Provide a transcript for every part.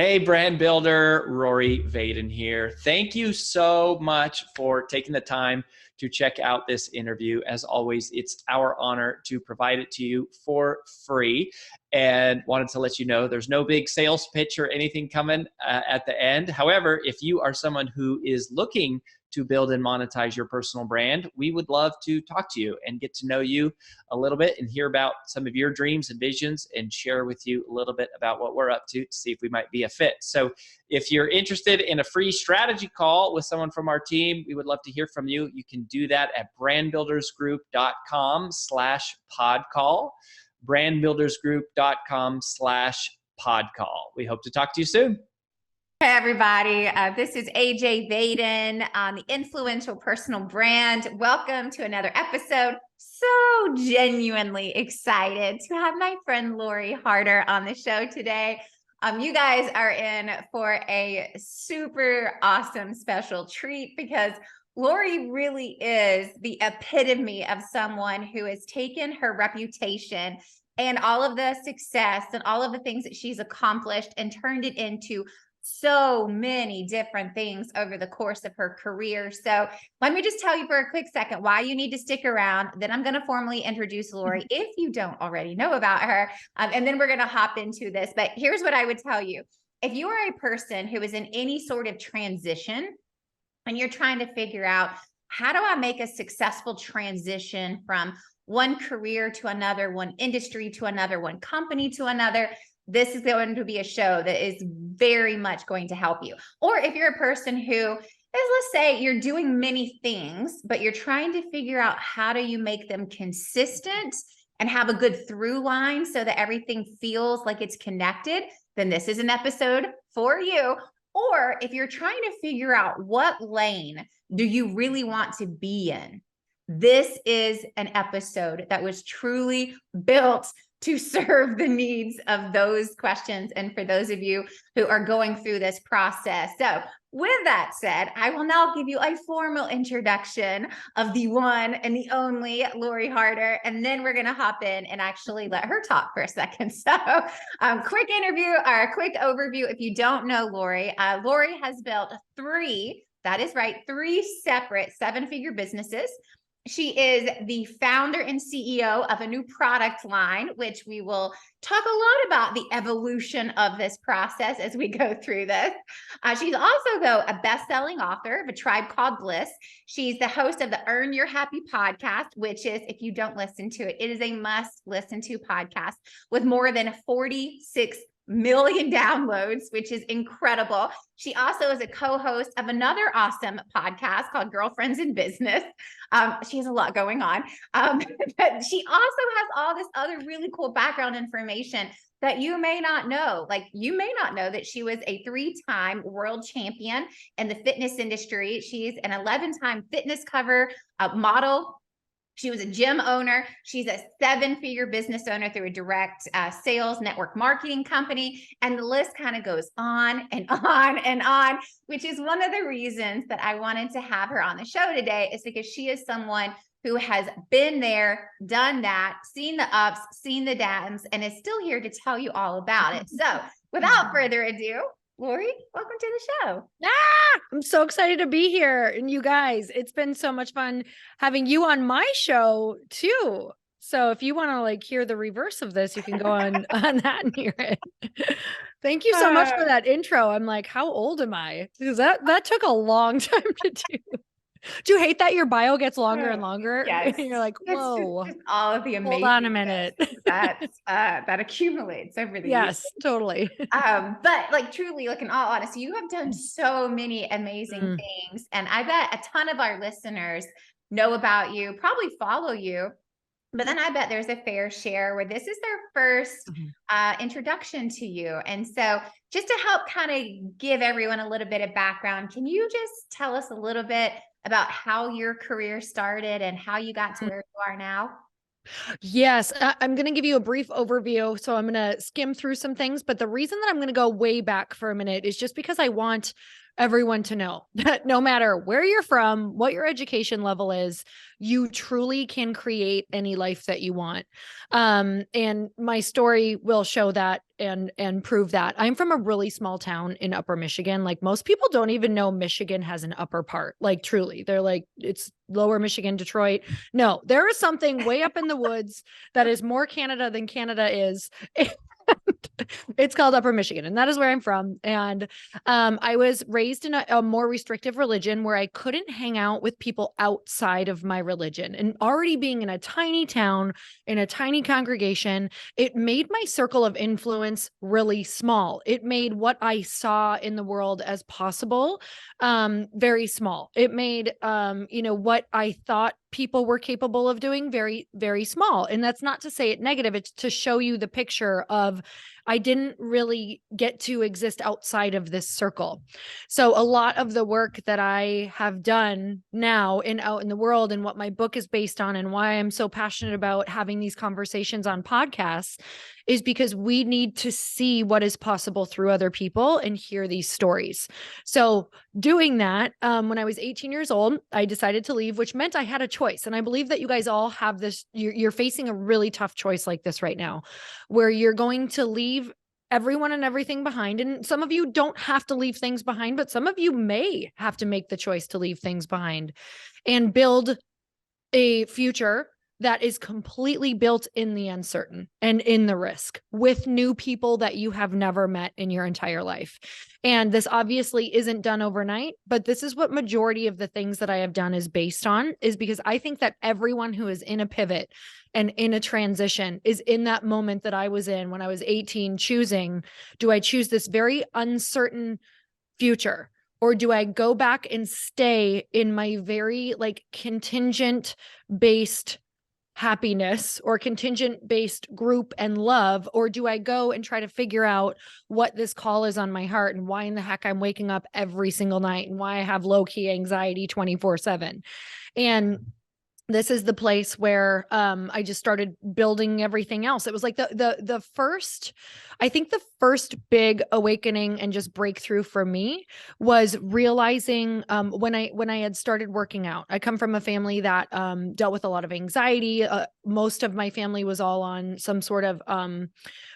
Hey, brand builder, Rory Vaden here. Thank you so much for taking the time to check out this interview. As always, it's our honor to provide it to you for free. And wanted to let you know there's no big sales pitch or anything coming at the end. However, if you are someone who is looking to build and monetize your personal brand, we would love to talk to you and get to know you a little bit and hear about some of your dreams and visions and share with you a little bit about what we're up to see if we might be a fit. So if you're interested in a free strategy call with someone from our team, we would love to hear from you. You can do that at brandbuildersgroup.com/podcall, brandbuildersgroup.com/podcall. We hope to talk to you soon. Hey everybody, this is AJ Vaden on the Influential Personal Brand. Welcome to another episode. So genuinely excited to have my friend Lori Harder on the show today. You guys are in for a super awesome special treat because Lori really is the epitome of someone who has taken her reputation and all of the success and all of the things that she's accomplished and turned it into so many different things over the course of her career. So let me just tell you for a quick second why you need to stick around. Then I'm going to formally introduce Lori if you don't already know about her. And then we're going to hop into this. But here's what I would tell you. If you are a person who is in any sort of transition and you're trying to figure out, how do I make a successful transition from one career to another, one industry to another, one company to another, this is going to be a show that is very much going to help you. Or if you're a person who is, let's say you're doing many things, but you're trying to figure out how do you make them consistent and have a good through line so that everything feels like it's connected, then this is an episode for you. Or if you're trying to figure out what lane do you really want to be in, this is an episode that was truly built to serve the needs of those questions and for those of you who are going through this process. So with that said, I will now give you a formal introduction of the one and the only Lori Harder, and then we're going to hop in and actually let her talk for a second. So quick interview or a quick overview. If you don't know Lori, Lori has built three separate seven-figure businesses. She is the founder and CEO of a new product line, which we will talk a lot about the evolution of this process as we go through this. She's also, though, a best-selling author of A Tribe Called Bliss. She's the host of the Earn Your Happy podcast, which is, if you don't listen to it, it is a must-listen-to podcast with more than 46 million downloads, which is incredible. She also is a co-host of another awesome podcast called Girlfriends in Business. She has a lot going on. But she also has all this other really cool background information that you may not know. Like, you may not know that she was a 3-time world champion in the fitness industry. She's an 11-time fitness cover model. She was a gym owner. She's a 7-figure business owner through a direct sales network marketing company. And the list kind of goes on and on and on, which is one of the reasons that I wanted to have her on the show today, is because she is someone who has been there, done that, seen the ups, seen the downs, and is still here to tell you all about it. So without further ado, Lori, welcome to the show. I'm so excited to be here. And you guys, it's been so much fun having you on my show too. So if you want to hear the reverse of this, you can go on that and hear it. Thank you so much for that intro. I'm like, how old am I? Because that took a long time to do. Do you hate that your bio gets longer and longer? Yes. And you're like, whoa. Just all of the amazing. Hold on a minute. that accumulates over the years. Yes, totally. But truly, in all honesty, you have done so many amazing things. And I bet a ton of our listeners know about you, probably follow you. But then I bet there's a fair share where this is their first introduction to you. And so just to help kind of give everyone a little bit of background, can you just tell us a little bit about how your career started and how you got to where you are now? Yes, I'm going to give you a brief overview. So I'm going to skim through some things, but the reason that I'm going to go way back for a minute is just because I want everyone to know that no matter where you're from, what your education level is, you truly can create any life that you want. And my story will show that and prove that. I'm from a really small town in Upper Michigan. Like most people don't even know Michigan has an upper part. Like truly, they're like, it's Lower Michigan, Detroit. No, there is something way up in the woods that is more Canada than Canada is. It's called Upper Michigan, and that is where I'm from. And I was raised in a more restrictive religion where I couldn't hang out with people outside of my religion. And already being in a tiny town, in a tiny congregation, it made my circle of influence really small. It made what I saw in the world as possible very small. It made what I thought people were capable of doing very, very small. And that's not to say it negative. It's to show you the picture of I didn't really get to exist outside of this circle. So a lot of the work that I have done now out in the world and what my book is based on and why I'm so passionate about having these conversations on podcasts is because we need to see what is possible through other people and hear these stories. So doing that, when I was 18 years old, I decided to leave, which meant I had a choice. And I believe that you guys all have this, you're facing a really tough choice like this right now, where you're going to leave everyone and everything behind. And some of you don't have to leave things behind, but some of you may have to make the choice to leave things behind and build a future that is completely built in the uncertain and in the risk with new people that you have never met in your entire life. And this obviously isn't done overnight, but this is what majority of the things that I have done is based on, is because I think that everyone who is in a pivot and in a transition is in that moment that I was in when I was 18, choosing, do I choose this very uncertain future? Or do I go back and stay in my very contingent based happiness or contingent based group and love? Or do I go and try to figure out what this call is on my heart and why in the heck I'm waking up every single night and why I have low key anxiety 24/7? And this is the place where I just started building everything else. It was like the first, I think the first big awakening and just breakthrough for me was realizing when I had started working out. I come from a family that dealt with a lot of anxiety. Most of my family was all on some sort of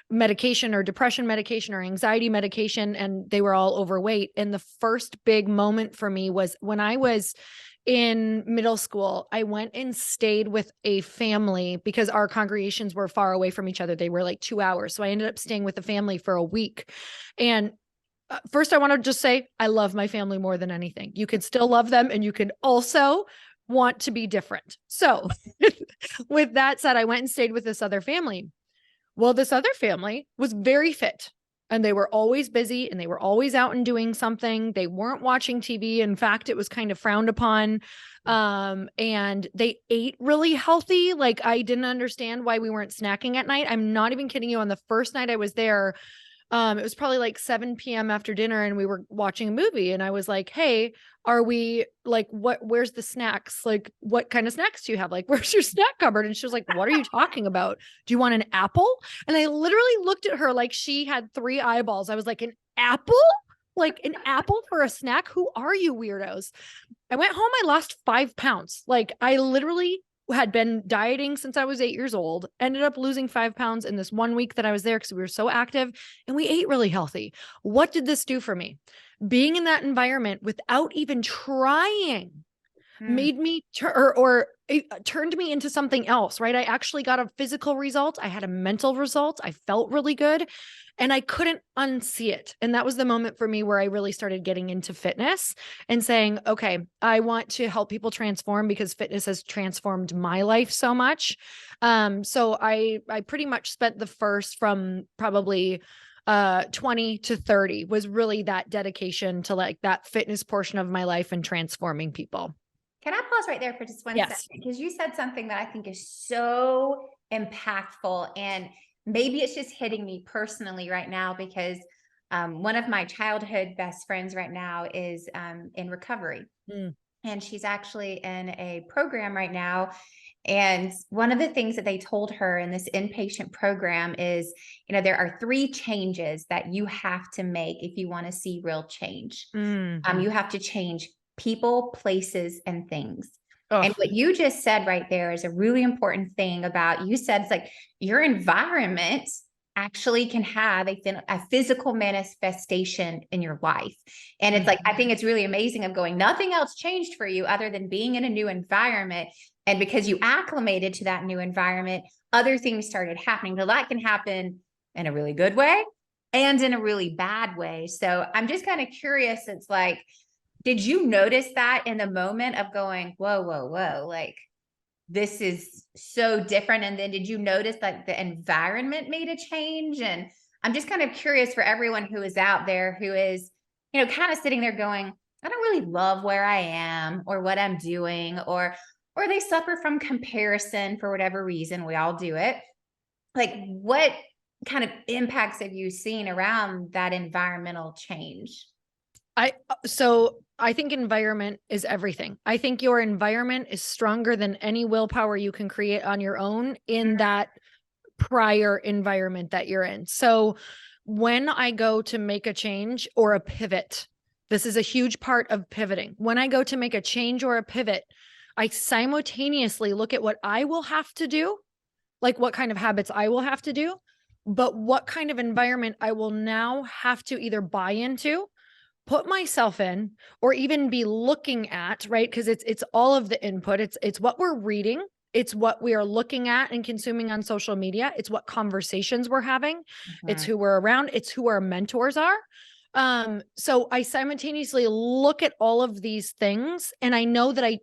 medication or depression medication or anxiety medication, and they were all overweight. And the first big moment for me was when I was in middle school. I went and stayed with a family because our congregations were far away from each other. They were like 2 hours. So I ended up staying with the family for a week. And first, I want to just say, I love my family more than anything. You can still love them and you can also want to be different. So with that said, I went and stayed with this other family. Well, this other family was very fit. And they were always busy and they were always out and doing something. They weren't watching TV. In fact, it was kind of frowned upon. And they ate really healthy. Like I didn't understand why we weren't snacking at night. I'm not even kidding you. On the first night I was there, it was probably like 7 p.m. after dinner and we were watching a movie and I was like, hey, are we like, where's the snacks? Like, what kind of snacks do you have? Like, where's your snack cupboard? And she was like, what are you talking about? Do you want an apple? And I literally looked at her like she had 3 eyeballs. I was like, an apple? Like an apple for a snack? Who are you weirdos? I went home. I lost 5 pounds. Like I literally had been dieting since I was 8 years old, ended up losing 5 pounds in this 1 week that I was there because we were so active and we ate really healthy. What did this do for me? Being in that environment without even trying made me it turned me into something else, right? I actually got a physical result. I had a mental result. I felt really good and I couldn't unsee it. And that was the moment for me where I really started getting into fitness and saying, okay, I want to help people transform because fitness has transformed my life so much. So I pretty much spent the first from probably 20 to 30 was really that dedication to like that fitness portion of my life and transforming people. Can I pause right there for just one second? Because you said something that I think is so impactful and maybe it's just hitting me personally right now because one of my childhood best friends right now is in recovery. And she's actually in a program right now. And one of the things that they told her in this inpatient program is, there are 3 changes that you have to make if you want to see real change. You have to change people, places, and things. And what you just said right there is a really important thing about, you said it's like your environment actually can have a physical manifestation in your life. And it's like, I think it's really amazing of going, nothing else changed for you other than being in a new environment. And because you acclimated to that new environment, other things started happening. So that can happen in a really good way and in a really bad way. So I'm just kind of curious. It's like, did you notice that in the moment of going, whoa, whoa, whoa, like this is so different? And then did you notice like the environment made a change? And I'm just kind of curious for everyone who is out there who is, kind of sitting there going, I don't really love where I am or what I'm doing, or they suffer from comparison for whatever reason. We all do it. Like, what kind of impacts have you seen around that environmental change? So I think environment is everything. I think your environment is stronger than any willpower you can create on your own in that prior environment that you're in. So when I go to make a change or a pivot, this is a huge part of pivoting. When I go to make a change or a pivot, I simultaneously look at what I will have to do, like what kind of habits I will have to do, but what kind of environment I will now have to either buy into, put myself in, or even be looking at, right? Because it's all of the input. It's what we're reading. It's what we are looking at and consuming on social media. It's what conversations we're having. It's who we're around. It's who our mentors are. So I simultaneously look at all of these things, and I know that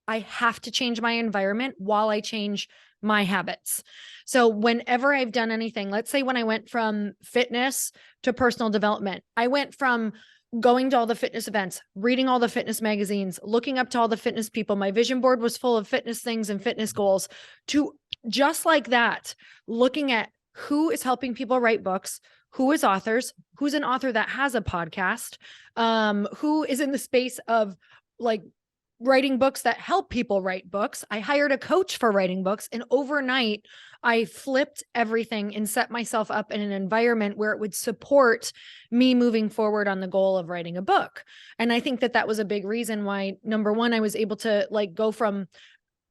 I have to change my environment while I change my habits. So whenever I've done anything, let's say when I went from fitness to personal development, I went from going to all the fitness events, reading all the fitness magazines, looking up to all the fitness people. My vision board was full of fitness things and fitness goals, to just like that, looking at who is helping people write books, who is authors, who's an author that has a podcast, who is in the space of like writing books that help people write books. I hired a coach for writing books, and overnight I flipped everything and set myself up in an environment where it would support me moving forward on the goal of writing a book. And I think that that was a big reason why, number one, I was able to like go from,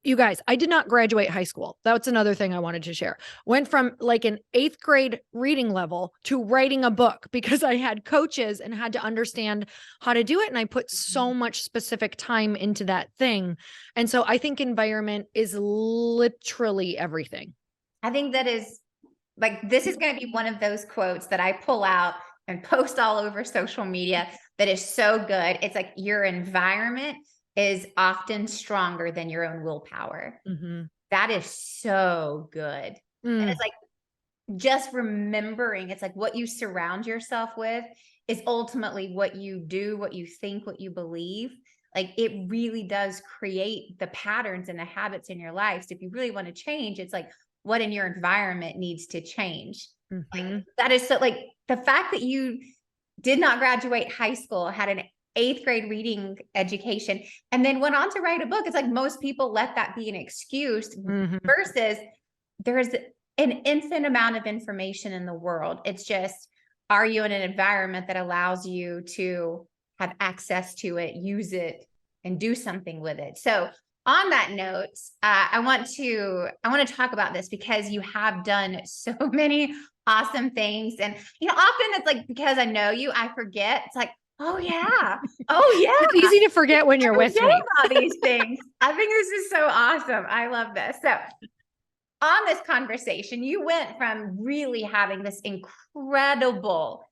you guys, I did not graduate high school. That's another thing I wanted to share. Went from like an 8th grade reading level to writing a book because I had coaches and had to understand how to do it. And I put so much specific time into that thing. And so I think environment is literally everything. I think that is like, this is going to be one of those quotes that I pull out and post all over social media that is so good. It's like, your environment is often stronger than your own willpower. That is so good. And it's like, just remembering, it's like what you surround yourself with is ultimately what you do, what you think, what you believe. Like, it really does create the patterns and the habits in your life. So if you really want to change, it's like, what in your environment needs to change. Like, that is so, like, the fact that you did not graduate high school, had an 8th grade reading education, and then went on to write a book. It's like most people let that be an excuse versus there's an infinite amount of information in the world. It's just, are you in an environment that allows you to have access to it, use it, and do something with it? So on that note, I want to talk about this because you have done so many awesome things. And, often it's like, because I know you, I forget. It's like, oh yeah. It's easy to forget when you're with me about these things. I think this is so awesome. I love this. So on this conversation, you went from really having this incredible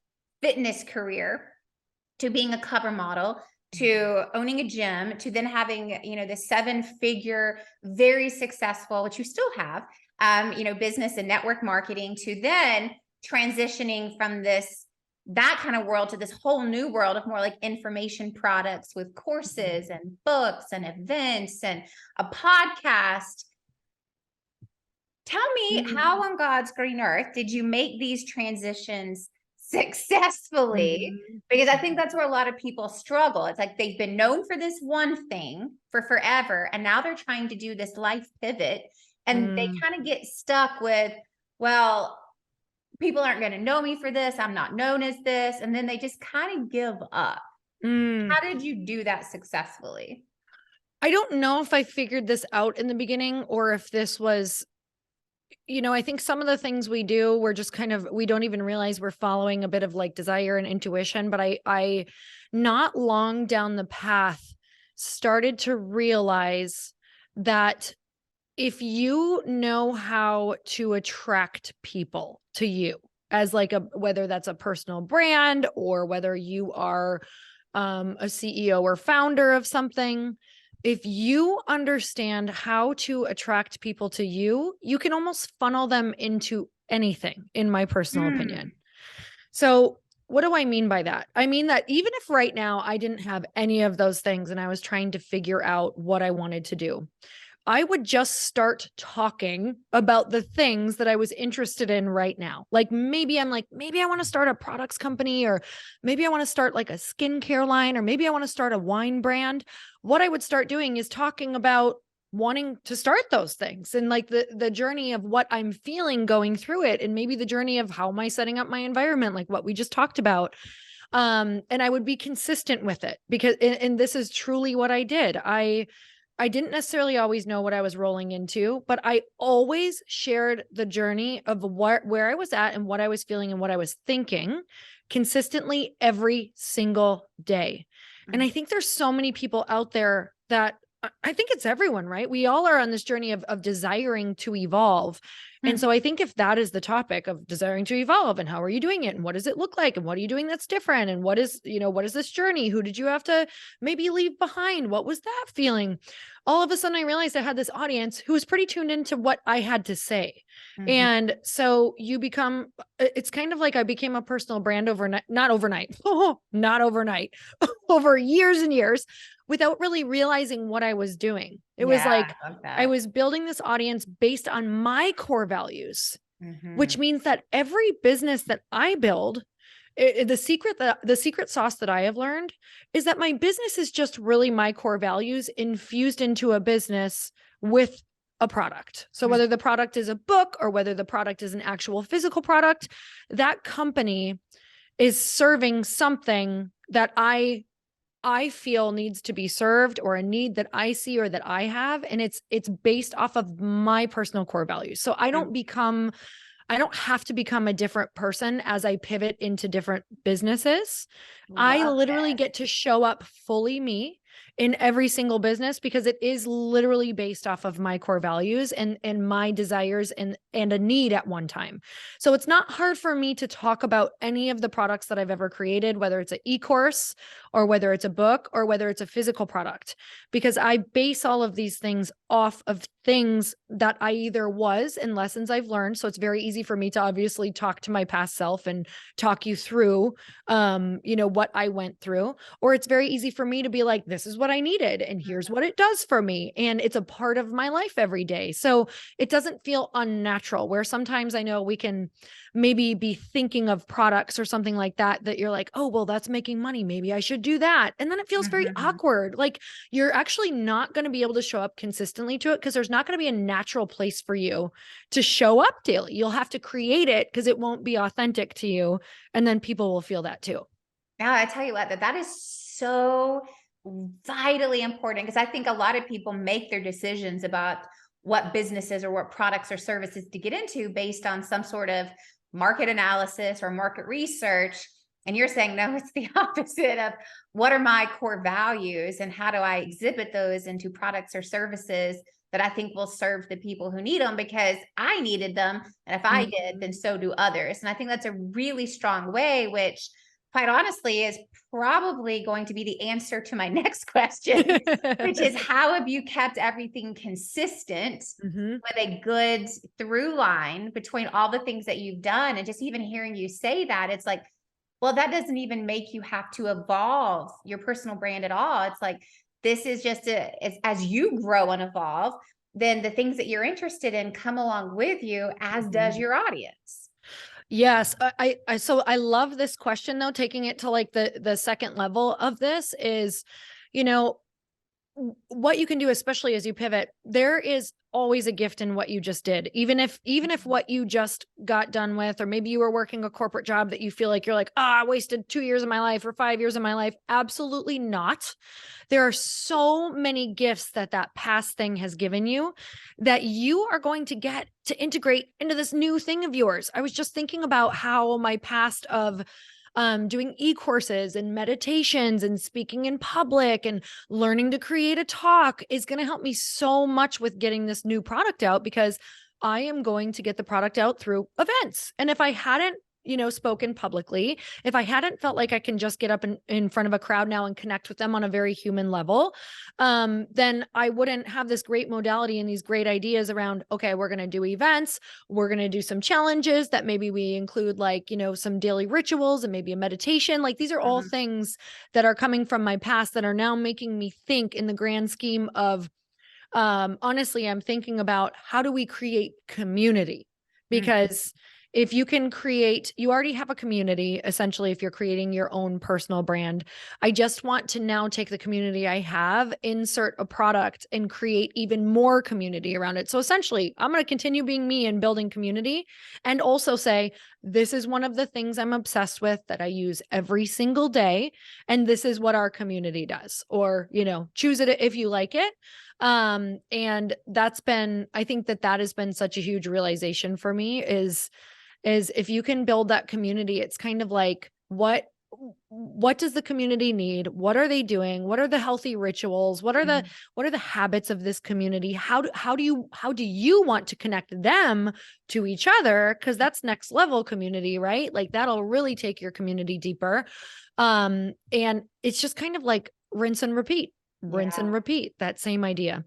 fitness career to being a cover model, to owning a gym, to then having, the 7-figure, very successful, which you still have, business and network marketing, to then transitioning from that kind of world to this whole new world of more like information products with courses and books and events and a podcast. Tell me, how on God's green earth did you make these transitions successfully, Mhm. because I think that's where a lot of people struggle. It's like they've been known for this one thing for forever, and now they're trying to do this life pivot, and they Mm. kind of get stuck with, well, people aren't going to know me for this. I'm not known as this. And then they just kind of give up. Mm. How did you do that successfully? I don't know if I figured this out in the beginning or if this was, I think some of the things we do, we're just kind of, we don't even realize we're following a bit of like desire and intuition. But I not long down the path started to realize that if you know how to attract people to you as like whether that's a personal brand or whether you are a CEO or founder of something, if you understand how to attract people to you, you can almost funnel them into anything, in my personal opinion. So what do I mean by that? I mean that even if right now I didn't have any of those things and I was trying to figure out what I wanted to do, I would just start talking about the things that I was interested in right now. Like maybe maybe I want to start a products company, or maybe I want to start like a skincare line, or maybe I want to start a wine brand. What I would start doing is talking about wanting to start those things and like the journey of what I'm feeling going through it, and maybe the journey of how am I setting up my environment, like what we just talked about. And I would be consistent with it because and this is truly what I did. I didn't necessarily always know what I was rolling into, but I always shared the journey of where I was at and what I was feeling and what I was thinking consistently every single day. And I think there's so many people out there that I think it's everyone, right? We all are on this journey of desiring to evolve. And so I think if that is the topic of desiring to evolve and how are you doing it and what does it look like and what are you doing that's different and what is this journey? Who did you have to maybe leave behind? What was that feeling? All of a sudden I realized I had this audience who was pretty tuned into what I had to say. And so you become, it's kind of like I became a personal brand overnight, not overnight, not overnight, over years and years without really realizing what I was doing. It was like I was building this audience based on my core values, which means that every business that I build, the secret sauce that I have learned is that my business is just really my core values infused into a business with a product. So whether the product is a book or whether the product is an actual physical product, that company is serving something that I feel needs to be served, or a need that I see or that I have, and it's based off of my personal core values. So I don't have to become a different person as I pivot into different businesses. I literally get to show up fully me in every single business because it is literally based off of my core values and my desires and a need at one time. So it's not hard for me to talk about any of the products that I've ever created, whether it's an e-course or whether it's a book or whether it's a physical product, because I base all of these things off of things that I either was and lessons I've learned. So it's very easy for me to obviously talk to my past self and talk you through, what I went through, or it's very easy for me to be like, this is what I needed and here's what it does for me. And it's a part of my life every day. So it doesn't feel unnatural, where sometimes I know we can maybe be thinking of products or something like that, that you're like, oh, well, that's making money. Maybe I should do that. And then it feels very awkward. Like you're actually not going to be able to show up consistently to it because there's not going to be a natural place for you to show up daily. You'll have to create it because it won't be authentic to you. And then people will feel that too. Now, I tell you what, that is so vitally important, because I think a lot of people make their decisions about what businesses or what products or services to get into based on some sort of market analysis or market research. And you're saying, no, it's the opposite of what are my core values and how do I exhibit those into products or services that I think will serve the people who need them because I needed them. And if I did, then so do others. And I think that's a really strong way, which quite honestly is probably going to be the answer to my next question, which is how have you kept everything consistent with a good through line between all the things that you've done? And just even hearing you say that, it's like, well, that doesn't even make you have to evolve your personal brand at all. It's like, this is just as you grow and evolve, then the things that you're interested in come along with you, as does your audience. Yes. So I love this question though, taking it to like the second level of this is, you know, what you can do, especially as you pivot, there is always a gift in what you just did. Even if what you just got done with, or maybe you were working a corporate job that you feel like you're like, I wasted 2 years of my life or 5 years of my life. Absolutely not. There are so many gifts that past thing has given you that you are going to get to integrate into this new thing of yours. I was just thinking about how my past of doing e-courses and meditations and speaking in public and learning to create a talk is going to help me so much with getting this new product out, because I am going to get the product out through events. And if I hadn't, spoken publicly, if I hadn't felt like I can just get up in front of a crowd now and connect with them on a very human level, then I wouldn't have this great modality and these great ideas around, okay, we're going to do events. We're going to do some challenges that maybe we include, like, some daily rituals and maybe a meditation. Like, these are all things that are coming from my past that are now making me think in the grand scheme of, honestly, I'm thinking about how do we create community? Because if you can create, you already have a community, essentially, if you're creating your own personal brand. I just want to now take the community I have, insert a product, and create even more community around it. So essentially, I'm going to continue being me and building community, and also say, this is one of the things I'm obsessed with that I use every single day. And this is what our community does, or, choose it if you like it. And I think that has been such a huge realization for me is if you can build that community, it's kind of like, what does the community need? What are they doing? What are the healthy rituals? What are the habits of this community? How do you want to connect them to each other? Cause that's next level community, right? Like, that'll really take your community deeper. And it's just kind of like rinse and repeat, that same idea.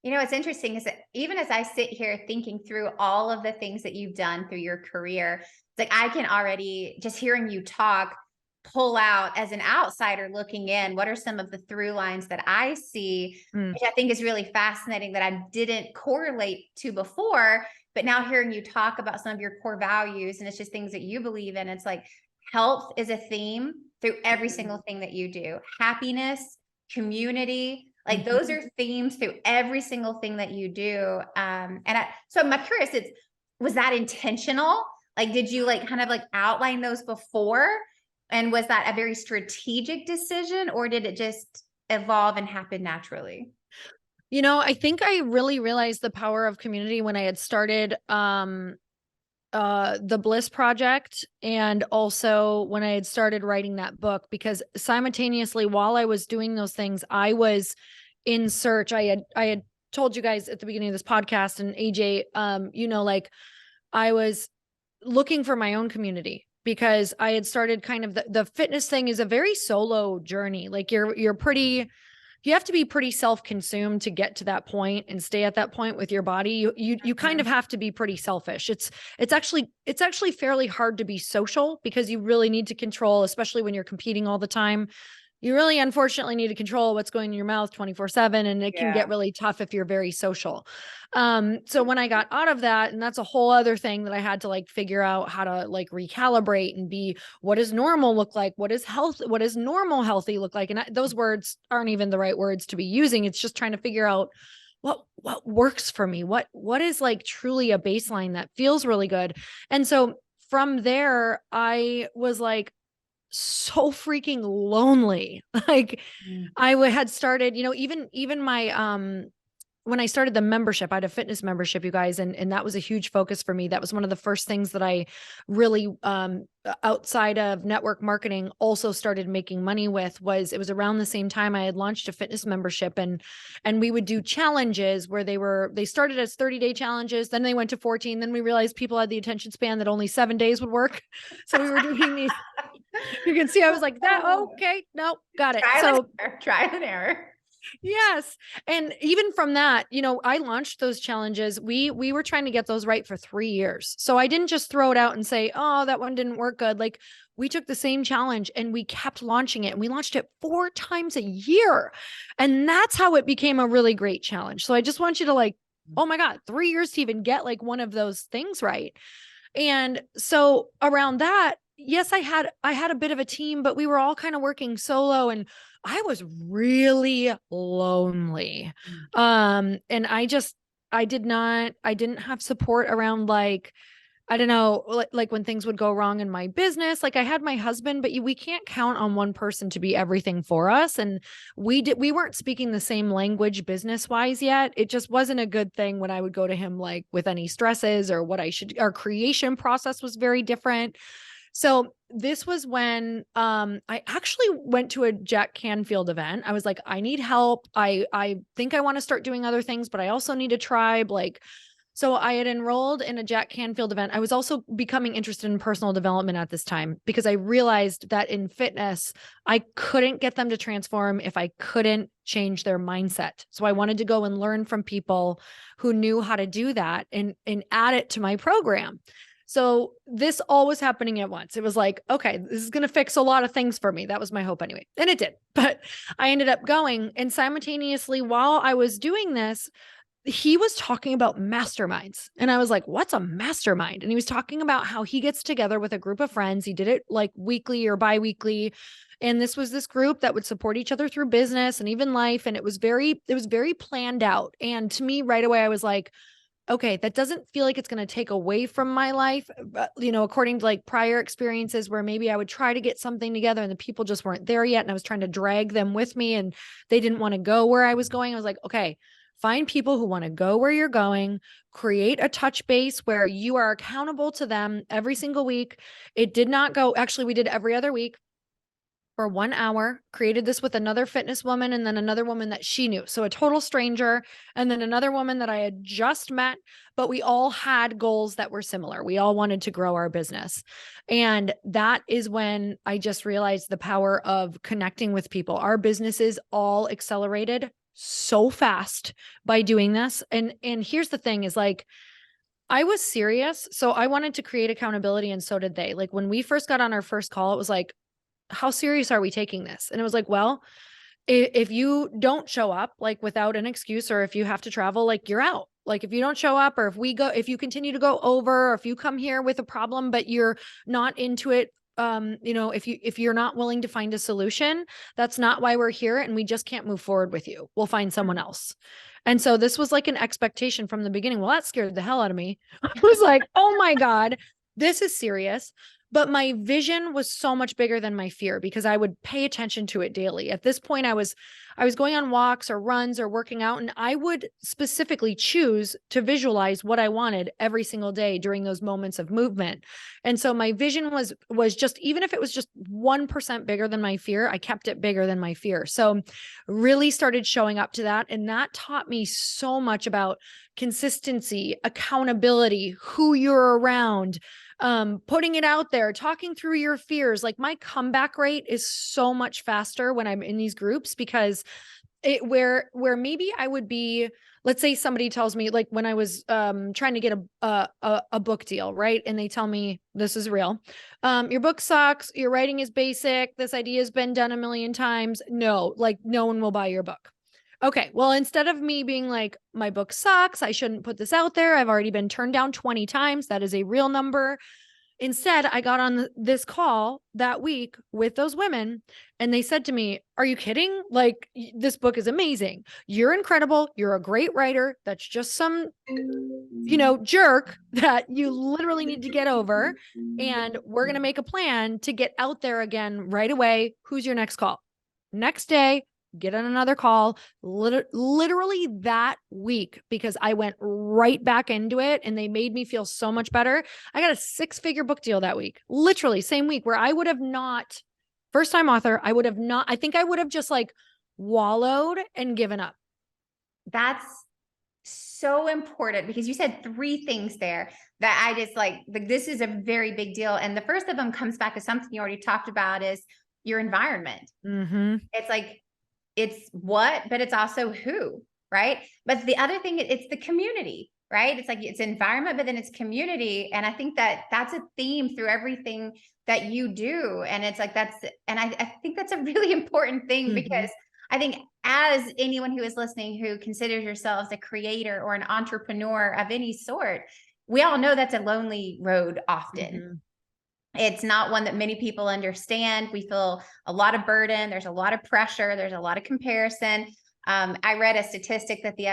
What's interesting is that even as I sit here thinking through all of the things that you've done through your career, it's like I can already, just hearing you talk, pull out, as an outsider looking in, what are some of the through lines that I see, which I think is really fascinating, that I didn't correlate to before. But now hearing you talk about some of your core values, and it's just things that you believe in, it's like health is a theme through every single thing that you do. Happiness, community, like those are themes through every single thing that you do. So I'm curious, was that intentional? Like, did you kind of outline those before? And was that a very strategic decision, or did it just evolve and happen naturally? I think I really realized the power of community when I had started the Bliss Project, and also when I had started writing that book, because simultaneously while I was doing those things, I was in search. I had told you guys at the beginning of this podcast, and AJ, I was looking for my own community, because I had started kind of the fitness thing is a very solo journey. Like, you have to be pretty self-consumed to get to that point and stay at that point with your body. You kind of have to be pretty selfish. It's actually fairly hard to be social, because you really need to control, especially when you're competing all the time. You really, unfortunately, need to control what's going in your mouth 24/7. And it can get really tough if you're very social. So when I got out of that, and that's a whole other thing that I had to figure out how to recalibrate and be, what does normal look like? What is normal healthy look like? And those words aren't even the right words to be using. It's just trying to figure out what works for me. What is truly a baseline that feels really good. And so from there, I was so freaking lonely. I had started, even my, when I started the membership, I had a fitness membership, you guys, and that was a huge focus for me. That was one of the first things that I really, outside of network marketing, also started making money with. It was around the same time I had launched a fitness membership, and we would do challenges where they started as 30-day challenges. Then they went to 14. Then we realized people had the attention span that only 7 days would work. So we were doing these, you can see, I was like, okay, no, got it. Trial and error. Yes. And even from that, I launched those challenges. We were trying to get those right for 3 years. So I didn't just throw it out and say, oh, that one didn't work good. We took the same challenge and we kept launching it, and we launched it 4 times a year. And that's how it became a really great challenge. So I just want you to oh my God, 3 years to even get one of those things right. And so around that, yes, I had a bit of a team, but we were all kind of working solo, and I was really lonely. And I didn't have support around, like, I don't know, like when things would go wrong in my business. Like, I had my husband, but we can't count on one person to be everything for us. And we weren't speaking the same language business wise yet. It just wasn't a good thing when I would go to him, like with any stresses or our creation process was very different. So this was when I actually went to a Jack Canfield event. I was like, I need help. I think I want to start doing other things, but I also need a tribe. Like, so I had enrolled in a Jack Canfield event. I was also becoming interested in personal development at this time because I realized that in fitness, I couldn't get them to transform if I couldn't change their mindset. So I wanted to go and learn from people who knew how to do that and add it to my program. So this all was happening at once. It was like, okay, this is going to fix a lot of things for me. That was my hope anyway. And it did. But I ended up going, and simultaneously while I was doing this, he was talking about masterminds. And I was like, what's a mastermind? And he was talking about how he gets together with a group of friends. He did it like weekly or bi-weekly. And this was this group that would support each other through business and even life. And it was very planned out. And to me, right away, I was like, okay, that doesn't feel like it's going to take away from my life. But, according to like prior experiences where maybe I would try to get something together and the people just weren't there yet. And I was trying to drag them with me and they didn't want to go where I was going. I was like, okay, find people who want to go where you're going, create a touch base where you are accountable to them every single week. It did not go, actually, we did every other week for 1 hour, created this with another fitness woman and then another woman that she knew. So a total stranger, and then another woman that I had just met, but we all had goals that were similar. We all wanted to grow our business. And that is when I just realized the power of connecting with people. Our businesses all accelerated so fast by doing this. And here's the thing is, like, I was serious. So I wanted to create accountability, and so did they. Like, when we first got on our first call, it was like, how serious are we taking this? And it was like, well, if you don't show up, like without an excuse, or if you have to travel, like, you're out. Like, if you don't show up, or if you continue to go over, or if you come here with a problem, but you're not into it, if you're not willing to find a solution, that's not why we're here. And we just can't move forward with you. We'll find someone else. And so this was like an expectation from the beginning. Well, that scared the hell out of me. I was like, oh my God, this is serious. But my vision was so much bigger than my fear because I would pay attention to it daily. At this point, I was going on walks or runs or working out, and I would specifically choose to visualize what I wanted every single day during those moments of movement. And so my vision was just, even if it was just 1% bigger than my fear, I kept it bigger than my fear. So really started showing up to that. And that taught me so much about consistency, accountability, who you're around, putting it out there, talking through your fears. Like, my comeback rate is so much faster when I'm in these groups because where maybe I would be, let's say somebody tells me, like when I was trying to get a book deal, right? And they tell me, this is real. Your book sucks. Your writing is basic. This idea has been done a million times. No, like, no one will buy your book. Okay, well, instead of me being like, my book sucks, I shouldn't put this out there, I've already been turned down 20 times. That is a real number. Instead, I got on this call that week with those women, and they said to me, are you kidding? Like, this book is amazing. You're incredible. You're a great writer. That's just some, jerk that you literally need to get over. And we're going to make a plan to get out there again right away. Who's your next call? Next day, get on another call, literally that week, because I went right back into it and they made me feel so much better. I got a 6-figure book deal that week, literally same week, where I would have not, first time author, I think I would have just like wallowed and given up. That's so important because you said 3 things there that I just like, this is a very big deal. And the first of them comes back to something you already talked about, is your environment. Mm-hmm. It's like, it's what, but it's also who, right? But the other thing, it's the community, right? It's like, it's environment, but then it's community. And I think that that's a theme through everything that you do. And it's like, I think that's a really important thing, because I think as anyone who is listening, who considers yourselves a creator or an entrepreneur of any sort, we all know that's a lonely road often. Mm-hmm. It's not one that many people understand. We feel a lot of burden. There's a lot of pressure. There's a lot of comparison. I read a statistic the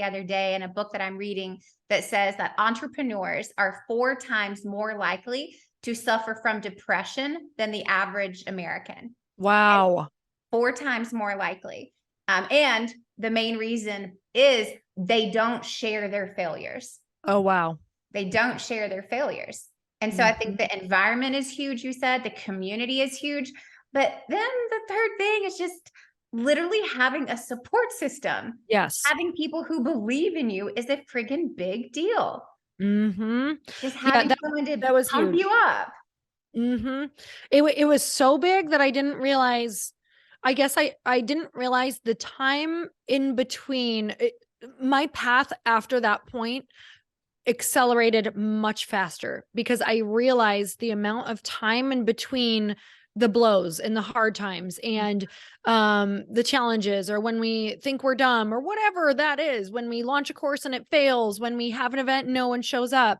other day in a book that I'm reading that says that entrepreneurs are 4 times more likely to suffer from depression than the average American. Wow. And 4 times more likely. And the main reason is they don't share their failures. Oh, wow. They don't share their failures. And so I think the environment is huge. You said the community is huge, but then the third thing is just literally having a support system. Yes. Having people who believe in you is a friggin' big deal. Mm-hmm. Just having someone to pump you up. Mm-hmm. It was so big that I didn't realize, I guess I didn't realize the time in between. My path after that point accelerated much faster because I realized the amount of time in between the blows and the hard times and the challenges, or when we think we're dumb or whatever that is, when we launch a course and it fails, when we have an event and no one shows up.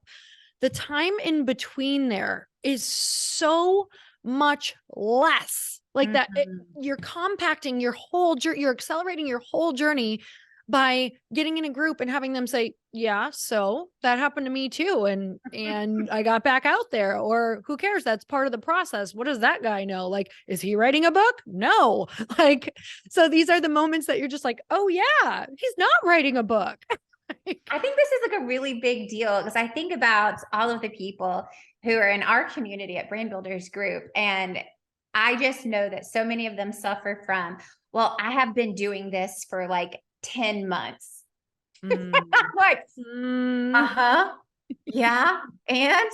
The time in between there is so much less like that. You're compacting your whole journey, you're accelerating your whole journey by getting in a group and having them say, yeah, so that happened to me too. And I got back out there, or who cares? That's part of the process. What does that guy know? Like, is he writing a book? No. Like, so these are the moments that you're just like, oh yeah, he's not writing a book. I think this is like a really big deal because I think about all of the people who are in our community at Brand Builders Group. And I just know that so many of them suffer from, well, I have been doing this for like 10 months. Like, yeah. And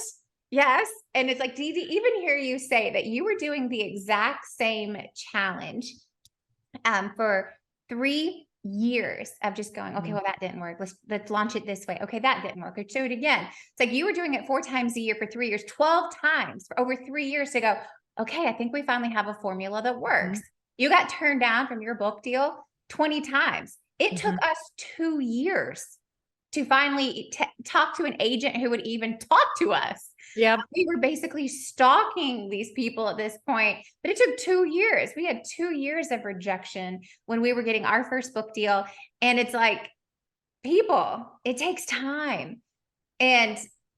yes. And it's like, to even hear you say that you were doing the exact same challenge for 3 years of just going, okay, well, that didn't work. Let's launch it this way. Okay, that didn't work. Let's do it again. It's like you were doing it 4 times a year for 3 years, 12 times for over 3 years to go, okay, I think we finally have a formula that works. You got turned down from your book deal 20 times. It took us 2 years to finally talk to an agent who would even talk to us. Yeah. We were basically stalking these people at this point, but it took 2 years. We had 2 years of rejection when we were getting our first book deal. And it's like, people, it takes time. And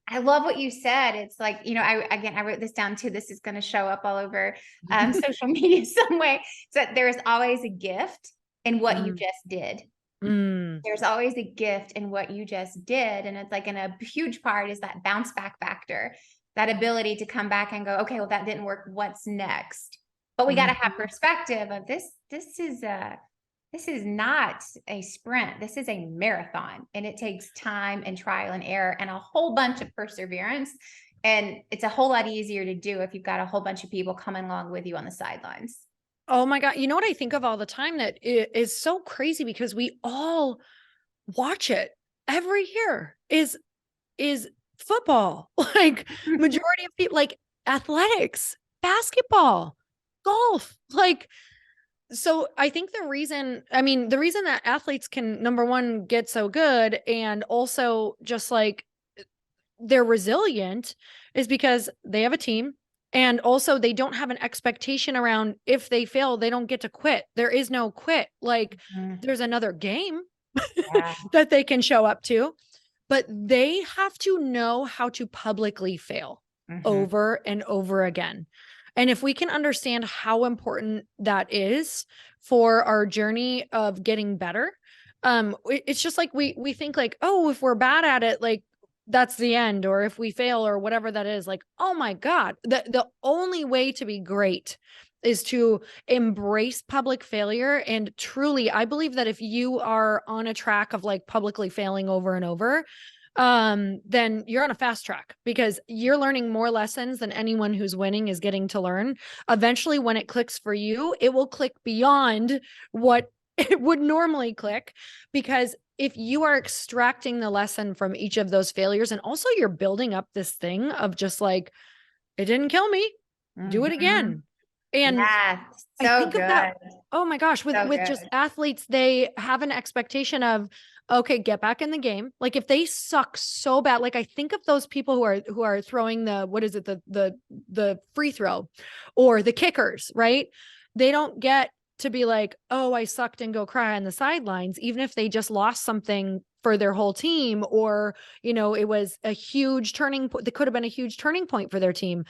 I love what you said. It's like, you know, I wrote this down too. This is going to show up all over social media some way. So there's always a gift in what you just did. There's always a gift in what you just did. And it's like, and a huge part is that bounce back factor, that ability to come back and go, okay, well, that didn't work. What's next? But we got to have perspective of this. This is not a sprint. This is a marathon, and it takes time and trial and error and a whole bunch of perseverance. And it's a whole lot easier to do if you've got a whole bunch of people coming along with you on the sidelines. Oh my God. You know what I think of all the time that is so crazy, because we all watch it every year is football. Like majority of people, like athletics, basketball, golf, like, so I think the reason that athletes can, number one, get so good, and also just like they're resilient, is because they have a team. And also they don't have an expectation around, if they fail, they don't get to quit. There is no quit. Like there's another game that they can show up to, but they have to know how to publicly fail over and over again. And if we can understand how important that is for our journey of getting better, it's just like we think like, oh, if we're bad at it, like that's the end, or if we fail or whatever that is, like, oh my God, the only way to be great is to embrace public failure. And truly, I believe that if you are on a track of like publicly failing over and over, then you're on a fast track, because you're learning more lessons than anyone who's winning is getting to learn. Eventually, when it clicks for you, it will click beyond what it would normally click, because if you are extracting the lesson from each of those failures, and also you're building up this thing of just like, it didn't kill me, do it again. And so I think good. of that, oh my gosh, with just athletes, they have an expectation of, okay, get back in the game. Like if they suck so bad, like I think of those people who are throwing the, what is it? The free throw or the kickers, right? They don't get to be like, oh, I sucked and go cry on the sidelines, even if they just lost something for their whole team, or, you know, it was a huge turning point. That could have been a huge turning point for their team.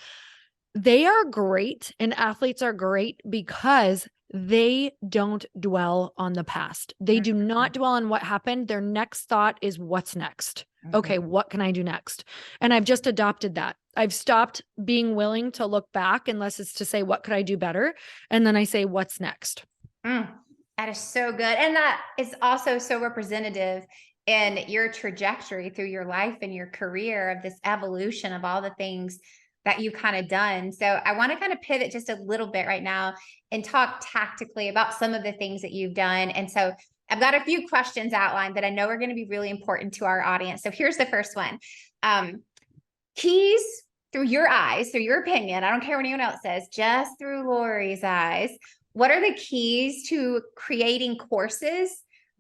They are great, and athletes are great because they don't dwell on the past. They do not dwell on what happened. Their next thought is what's next. Okay, what can I do next? And I've just adopted that. I've stopped being willing to look back unless it's to say, what could I do better? And then I say, what's next? That is so good. And that is also so representative in your trajectory through your life and your career of this evolution of all the things that you've kind of done. So I want to kind of pivot just a little bit right now and talk tactically about some of the things that you've done. And so I've got a few questions outlined that I know are going to be really important to our audience. So here's the first one. Keys through your eyes, through your opinion, I don't care what anyone else says, just through Lori's eyes. What are the keys to creating courses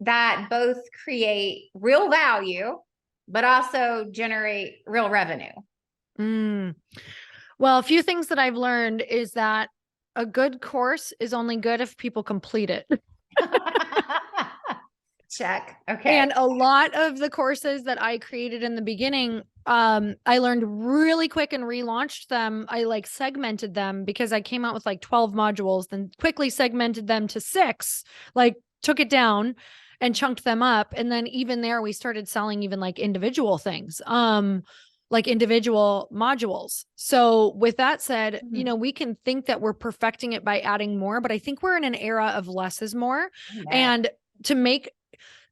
that both create real value, but also generate real revenue? Well, a few things that I've learned is that a good course is only good if people complete it. Check. Okay. And a lot of the courses that I created in the beginning, I learned really quick and relaunched them. I like segmented them because I came out with like 12 modules, then quickly segmented them to 6, like took it down and chunked them up. And then even there, we started selling even like individual things. Like individual modules. So with that said, you know, we can think that we're perfecting it by adding more, but I think we're in an era of less is more. And to make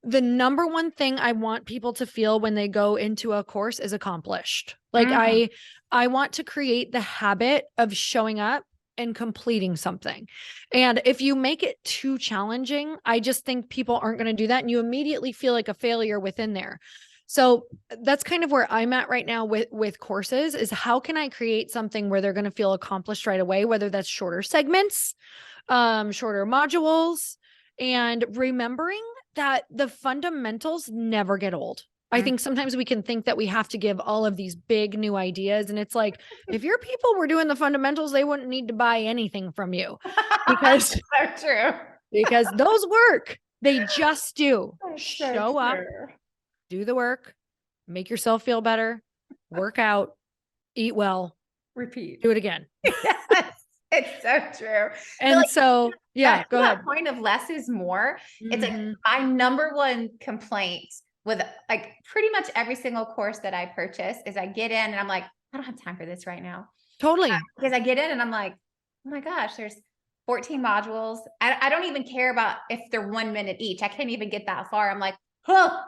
the number one thing I want people to feel when they go into a course is accomplished. Like I want to create the habit of showing up and completing something. And if you make it too challenging, I just think people aren't going to do that. And you immediately feel like a failure within there. So that's kind of where I'm at right now with courses, is how can I create something where they're going to feel accomplished right away, whether that's shorter segments, shorter modules, and remembering that the fundamentals never get old. I think sometimes we can think that we have to give all of these big new ideas. And it's like, if your people were doing the fundamentals, they wouldn't need to buy anything from you, because so true. Because those work. They just do. Show up, do the work, make yourself feel better, work out, eat well, repeat, do it again. Yes, it's so true. And like, so, yeah, go ahead. Point of less is more. It's like my number one complaint with like pretty much every single course that I purchase is I get in and I'm like, I don't have time for this right now. Totally. Because I get in and I'm like, oh my gosh, there's 14 modules. I don't even care about if they're 1 minute each. I can't even get that far. I'm like, huh.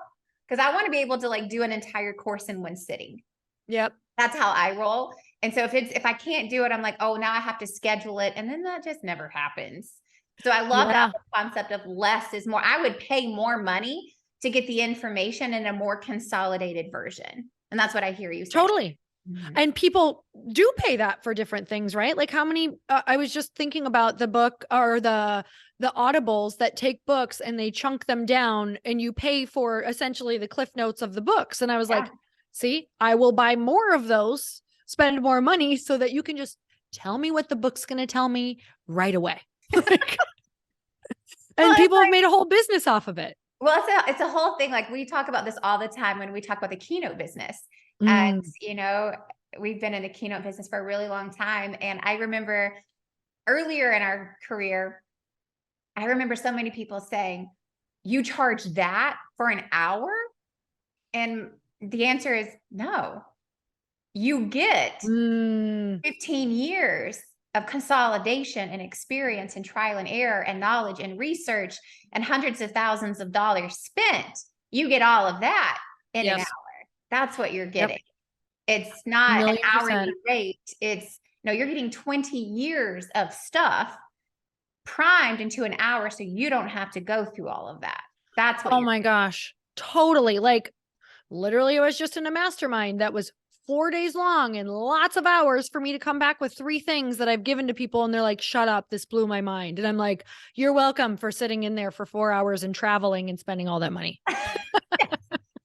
Because I want to be able to like do an entire course in one sitting. Yep. That's how I roll. And so if I can't do it, I'm like, oh, now I have to schedule it. And then that just never happens. So I love that concept of less is more. I would pay more money to get the information in a more consolidated version. And that's what I hear you say. Totally. And people do pay that for different things, right? Like how many, I was just thinking about the book or the audibles that take books and they chunk them down and you pay for essentially the cliff notes of the books. And I was like, see, I will buy more of those, spend more money so that you can just tell me what the book's going to tell me right away. And people have made a whole business off of it. Well, it's a whole thing. Like we talk about this all the time when we talk about the keynote business. And, you know, we've been in the keynote business for a really long time. And I remember earlier in our career, I remember so many people saying, you charge that for an hour? And the answer is no. You get 15 years of consolidation and experience and trial and error and knowledge and research and hundreds of thousands of dollars spent. You get all of that in an hour. That's what you're getting. It's not an hourly rate. It's no, you're getting 20 years of stuff primed into an hour so you don't have to go through all of that. That's what. Oh my gosh. Totally. Like literally, it was just in a mastermind that was 4 days long and lots of hours for me to come back with 3 things that I've given to people. And they're like, shut up. This blew my mind. And I'm like, you're welcome for sitting in there for 4 hours and traveling and spending all that money.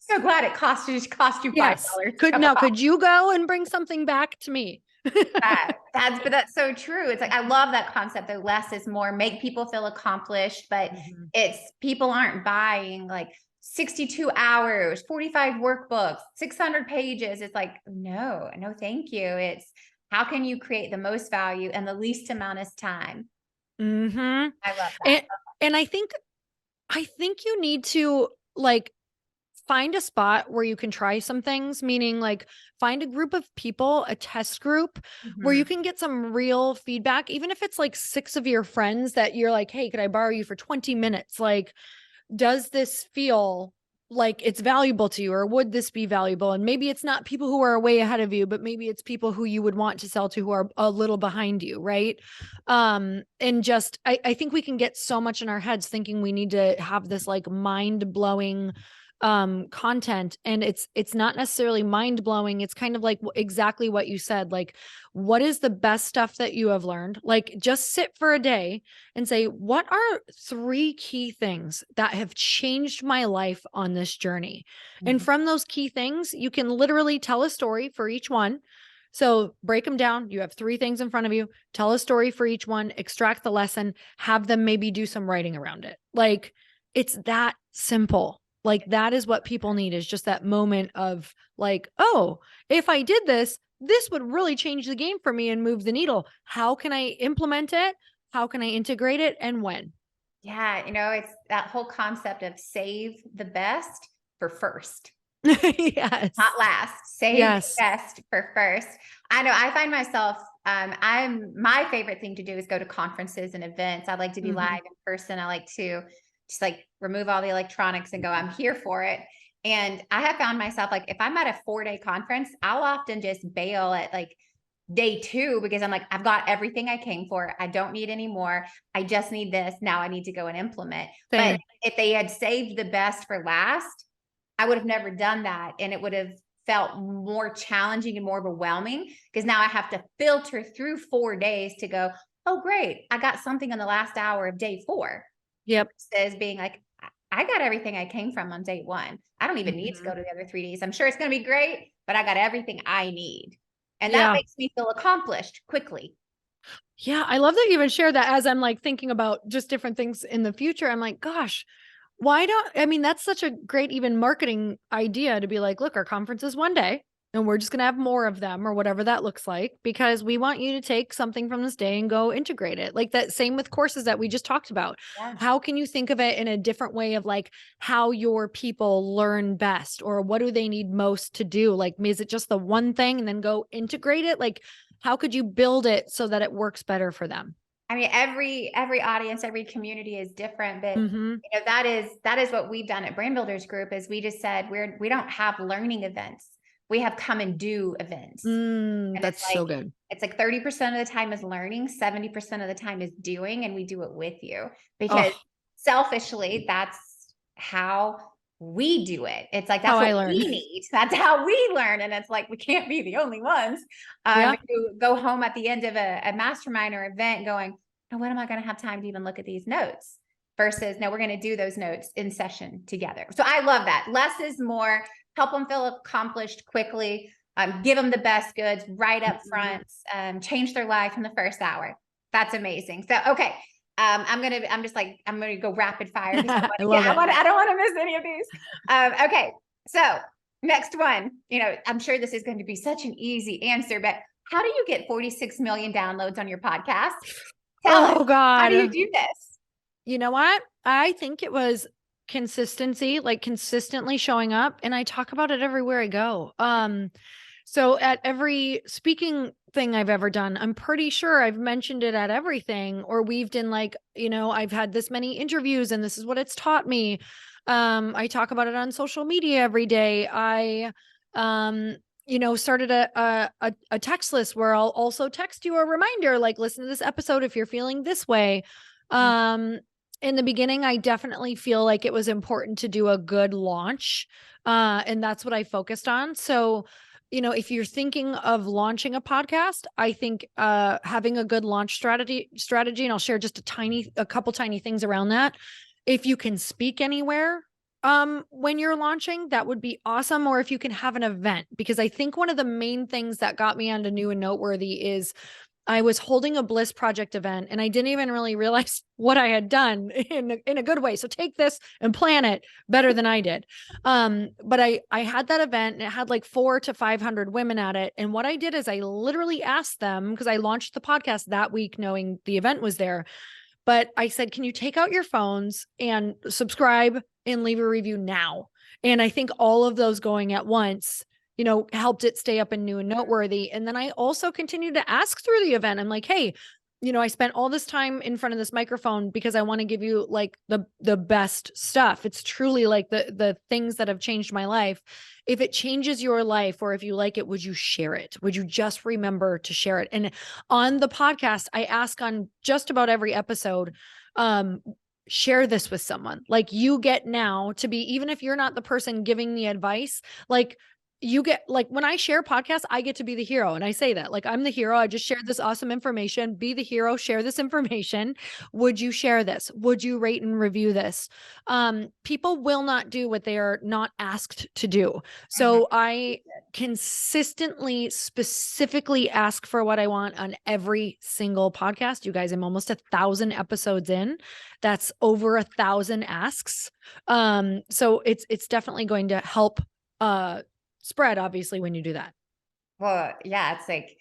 So glad it cost you $5. Yes. Could you go and bring something back to me? That's so true. It's like, I love that concept of less is more, make people feel accomplished, but it's people aren't buying like 62 hours, 45 workbooks, 600 pages. It's like, no, thank you. It's how can you create the most value and the least amount of time? I love that. And I think you need to like find a spot where you can try some things, meaning like find a group of people, a test group where you can get some real feedback, even if it's like 6 of your friends that you're like, hey, could I borrow you for 20 minutes? Like, does this feel like it's valuable to you, or would this be valuable? And maybe it's not people who are way ahead of you, but maybe it's people who you would want to sell to who are a little behind you. Right. And just, I think we can get so much in our heads thinking we need to have this like mind blowing content, and it's not necessarily mind blowing. It's kind of like exactly what you said. Like, what is the best stuff that you have learned? Like, just sit for a day and say, what are 3 key things that have changed my life on this journey? And from those key things, you can literally tell a story for each one. So break them down. You have 3 things in front of you, tell a story for each one, extract the lesson, have them maybe do some writing around it. Like, it's that simple. Like, that is what people need, is just that moment of like, oh, if I did this, this would really change the game for me and move the needle. How can I implement it? How can I integrate it, and when? Yeah. It's that whole concept of save the best for first. Yes. Not last. Save the best for first. I know I find myself, my favorite thing to do is go to conferences and events. I like to be live in person. I like to just like remove all the electronics and go, I'm here for it. And I have found myself, like, if I'm at a 4-day conference, I'll often just bail at like day 2, because I'm like, I've got everything I came for. I don't need any more. I just need this. Now I need to go and implement. Same. But if they had saved the best for last, I would have never done that. And it would have felt more challenging and more overwhelming, because now I have to filter through 4 days to go, oh, great, I got something on the last hour of day 4. Yep. Says being like, I got everything I came from on day 1. I don't even need to go to the other 3 days. I'm sure it's going to be great, but I got everything I need. And that makes me feel accomplished quickly. Yeah. I love that you even share that. As I'm like thinking about just different things in the future, I'm like, gosh, that's such a great even marketing idea to be like, look, our conference is 1 day and we're just going to have more of them, or whatever that looks like, because we want you to take something from this day and go integrate it. Like that same with courses that we just talked about. Yeah. How can you think of it in a different way of like how your people learn best, or what do they need most to do? Like, is it just the one thing and then go integrate it? Like, how could you build it so that it works better for them? I mean, every audience, every community is different, but that is what we've done at Brand Builders Group. Is we just said we don't have learning events. We have come and do events. And That's so good. It's like 30% of the time is learning, 70% of the time is doing, and we do it with you, because selfishly, that's how we do it. It's like, that's what we need. That's how we learn. And it's like, we can't be the only ones. You go home at the end of a mastermind or event going, oh, when am I going to have time to even look at these notes? Versus, no, we're going to do those notes in session together. So I love that. Less is more. Help them feel accomplished quickly. Give them the best goods right up front. Change their life in the first hour. That's amazing. So, okay. I'm going to go rapid fire. I don't want to miss any of these. Okay. So next one, I'm sure this is going to be such an easy answer, but how do you get 46 million downloads on your podcast? Tell us, God. How do you do this? You know what? I think it was consistency, like consistently showing up. And I talk about it everywhere I go. So at every speaking thing I've ever done, I'm pretty sure I've mentioned it at everything, or weaved in like, I've had this many interviews and this is what it's taught me. I talk about it on social media every day. I, started a text list where I'll also text you a reminder, like, listen to this episode if you're feeling this way. In the beginning, I definitely feel like it was important to do a good launch. And that's what I focused on. So, if you're thinking of launching a podcast, I think having a good launch strategy, and I'll share just a couple tiny things around that. If you can speak anywhere, when you're launching, that would be awesome. Or if you can have an event, because I think one of the main things that got me onto New and Noteworthy is I was holding a Bliss Project event and I didn't even really realize what I had done in a good way. So take this and plan it better than I did. But I had that event and it had like 400 to 500 women at it. And what I did is I literally asked them, because I launched the podcast that week knowing the event was there. But I said, can you take out your phones and subscribe and leave a review now? And I think all of those going at once, helped it stay up and new and noteworthy. And then I also continued to ask through the event. I'm like, hey, I spent all this time in front of this microphone because I want to give you like the best stuff. It's truly like the things that have changed my life. If it changes your life, or if you like it, would you share it? Would you just remember to share it? And on the podcast, I ask on just about every episode, share this with someone. Like, you get now to be, even if you're not the person giving the advice, like, you get, like, when I share podcasts, I get to be the hero. And I say that, like, I'm the hero. I just shared this awesome information. Be the hero, share this information. Would you share this? Would you rate and review this? People will not do what they are not asked to do. So I consistently, specifically ask for what I want on every single podcast. You guys, I'm almost 1,000 episodes in. That's over 1,000 asks. So it's definitely going to help, spread, obviously, when you do that. Well, yeah, it's like,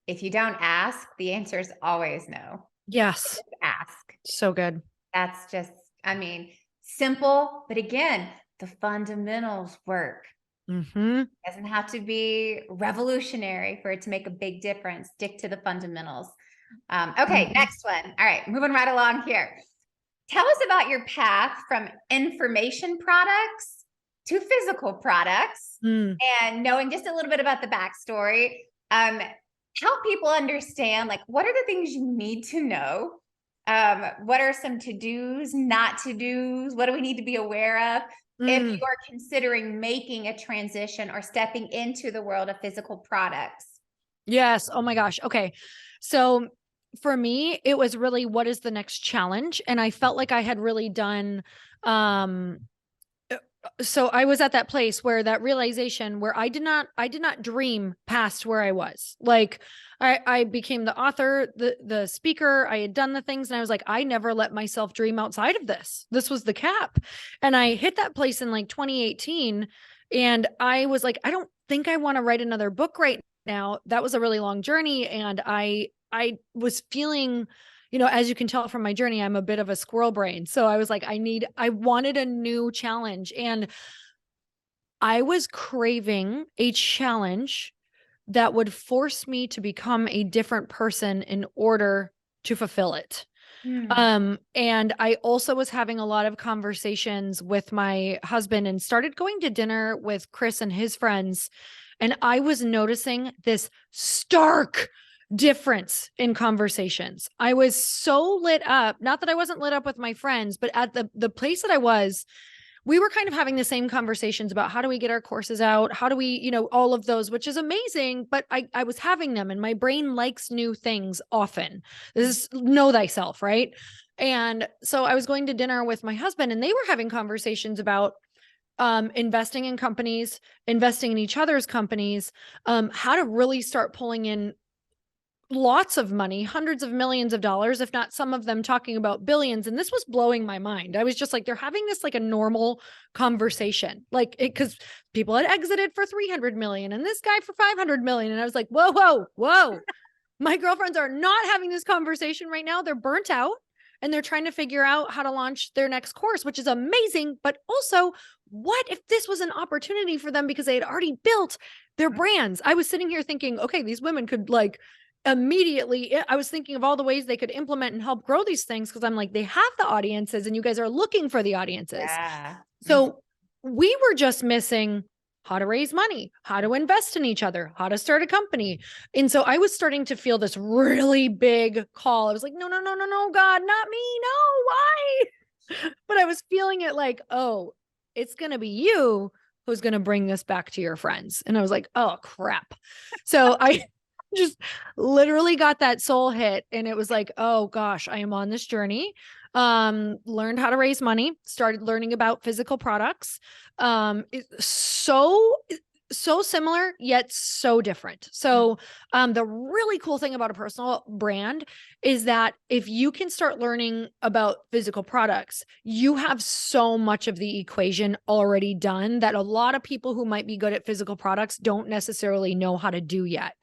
if you don't ask, the answer is always no. Yes. Just ask. So good. That's just, simple, but again, the fundamentals work. Mm-hmm. Doesn't have to be revolutionary for it to make a big difference. Stick to the fundamentals. Okay, next one. All right, moving right along here. Tell us about your path from information products to physical products, and knowing just a little bit about the backstory. Help people understand, like, what are the things you need to know? What are some to-dos, not to-dos? What do we need to be aware of if you are considering making a transition or stepping into the world of physical products? Yes. Oh my gosh. Okay. So for me, it was really, what is the next challenge? And I felt like I had really done, so I was at that place where that realization where I did not dream past where I was. Like, I became the author, the speaker. I had done the things, and I was like, I never let myself dream outside of this. This was the cap. And I hit that place in like 2018. And I was like, I don't think I want to write another book right now. That was a really long journey. And I was feeling, as you can tell from my journey, I'm a bit of a squirrel brain. So I was like, I wanted a new challenge. And I was craving a challenge that would force me to become a different person in order to fulfill it. And I also was having a lot of conversations with my husband and started going to dinner with Chris and his friends. And I was noticing this stark difference in conversations. I was so lit up, not that I wasn't lit up with my friends, but at the place that I was, we were kind of having the same conversations about how do we get our courses out? How do we, all of those, which is amazing, but I was having them, and my brain likes new things often. This is know thyself, right? And so I was going to dinner with my husband, and they were having conversations about investing in companies, investing in each other's companies, how to really start pulling in lots of money, hundreds of millions of dollars, if not some of them talking about billions. And this was blowing my mind. I was just like, they're having this like a normal conversation, like it, because people had exited for 300 million and this guy for 500 million. And I was like, whoa. My girlfriends are not having this conversation right now. They're burnt out and they're trying to figure out how to launch their next course, which is amazing. But also, what if this was an opportunity for them because they had already built their brands? I was sitting here thinking, okay, these women could like immediately, I was thinking of all the ways they could implement and help grow these things, because I'm like, they have the audiences and you guys are looking for the audiences. Yeah. So we were just missing how to raise money, how to invest in each other, how to start a company. And so I was starting to feel this really big call. I was like, no, God, not me. No, why? But I was feeling it like, oh, it's going to be you who's going to bring this back to your friends. And I was like, oh, crap. So I just literally got that soul hit, and it was like, oh gosh, I am on this journey. learned how to raise money, started learning about physical products. It's so similar yet so different. So the really cool thing about a personal brand is that if you can start learning about physical products, you have so much of the equation already done that a lot of people who might be good at physical products don't necessarily know how to do yet.